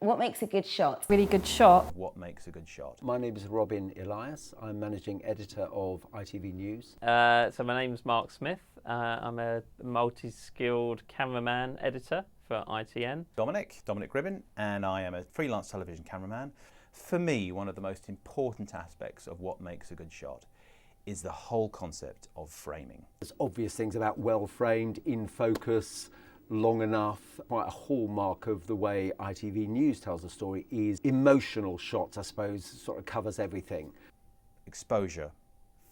What makes a good shot? Really good shot. What makes a good shot? My name is Robin Elias. I'm managing editor of ITV News. So my name's Mark Smith. I'm a multi-skilled cameraman editor for ITN. Dominic Gribbin, and I am a freelance television cameraman. For me, one of the most important aspects of what makes a good shot is the whole concept of framing. There's obvious things about well framed, in focus, long enough. Quite a hallmark of the way ITV News tells a story is emotional shots, I suppose, sort of covers everything. Exposure,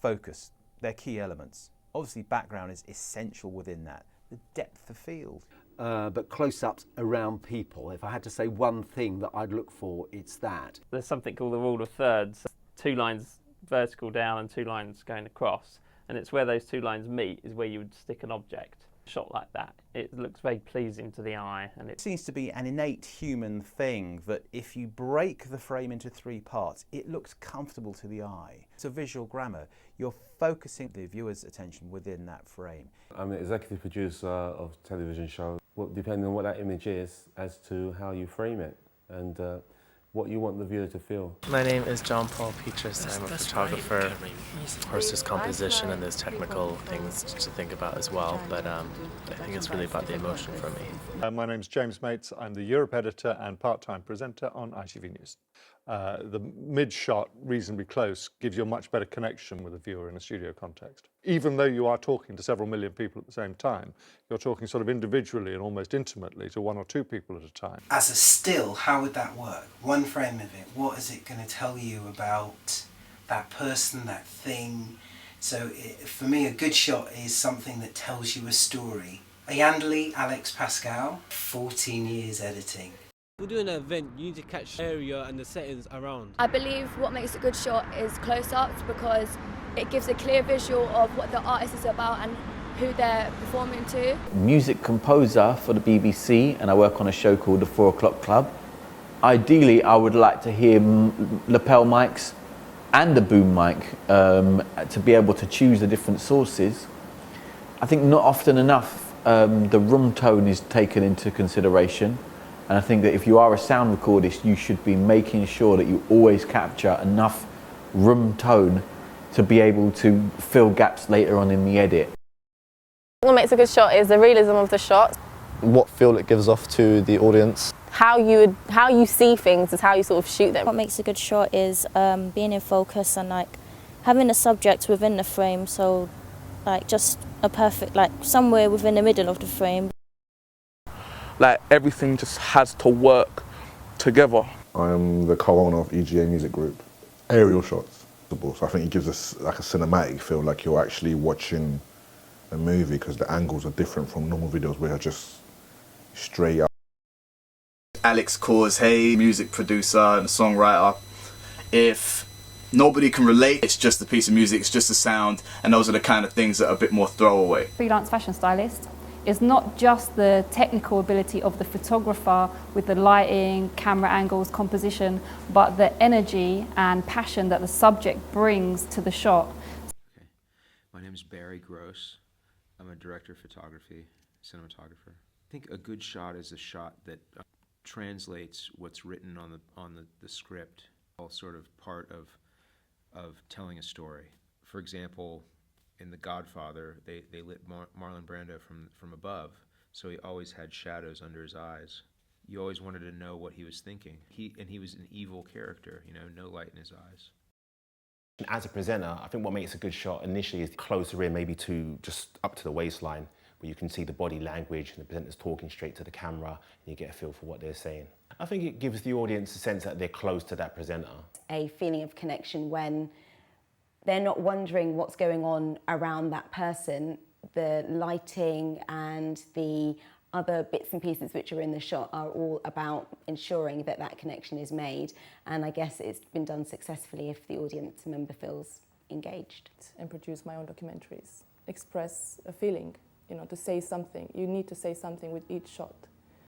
focus, they're key elements. Obviously background is essential within that. The depth of field. But close-ups around people, if I had to say one thing that I'd look for, it's that. There's something called the rule of thirds. 2 lines vertical down and 2 lines going across. And it's where those 2 lines meet is where you would stick an object. Shot like that, it looks very pleasing to the eye, and it seems to be an innate human thing that if you break the frame into 3 parts, it looks comfortable to the eye. It's a visual grammar. You're focusing the viewer's attention within that frame. I'm the executive producer of a television show. Well, depending on what that image is, as to how you frame it and what you want the viewer to feel. My name is John Paul Petrus. I'm a photographer. Of course, there's composition and there's technical things to think about as well, but I think it's really about the emotion for me. My name's James Mates. I'm the Europe editor and part-time presenter on ITV News. The mid-shot, reasonably close, gives you a much better connection with the viewer in a studio context. Even though you are talking to several million people at the same time, you're talking sort of individually and almost intimately to 1 or 2 people at a time. As a still, how would that work? One frame of it, what is it going to tell you about that person, that thing? So for me, a good shot is something that tells you a story. Yandeli, Alex Pascal, 14 years editing. We're doing an event, you need to catch the area and the settings around. I believe what makes a good shot is close-ups because it gives a clear visual of what the artist is about and who they're performing to. Music composer for the BBC, and I work on a show called The 4 O'Clock Club. Ideally, I would like to hear lapel mics and the boom mic to be able to choose the different sources. I think not often enough the room tone is taken into consideration. And I think that if you are a sound recordist, you should be making sure that you always capture enough room tone to be able to fill gaps later on in the edit. What makes a good shot is the realism of the shot. What feel it gives off to the audience. How you see things is how you sort of shoot them. What makes a good shot is being in focus and like having a subject within the frame, so like just a perfect, like somewhere within the middle of the frame. Like everything just has to work together. I'm the co-owner of EGA Music Group. Aerial shots. So I think it gives us like a cinematic feel, like you're actually watching a movie because the angles are different from normal videos where you're just straight up. Alex Caushey, music producer and songwriter. If nobody can relate, it's just a piece of music, it's just a sound, and those are the kind of things that are a bit more throwaway. Freelance fashion stylist is not just the technical ability of the photographer with the lighting, camera angles, composition, but the energy and passion that the subject brings to the shot. Okay. My name is Barry Gross. I'm a director of photography, cinematographer. I think a good shot is a shot that translates what's written on the script, all sort of part of telling a story. For example, in The Godfather, they lit Marlon Brando from above, so he always had shadows under his eyes. You always wanted to know what he was thinking. He was an evil character, you know, no light in his eyes. As a presenter, I think what makes a good shot initially is closer in, maybe to just up to the waistline, where you can see the body language and the presenter's talking straight to the camera and you get a feel for what they're saying. I think it gives the audience a sense that they're close to that presenter. A feeling of connection when they're not wondering what's going on around that person. The lighting and the other bits and pieces which are in the shot are all about ensuring that that connection is made. And I guess it's been done successfully if the audience member feels engaged. And produce my own documentaries. Express a feeling, you know, to say something. You need to say something with each shot.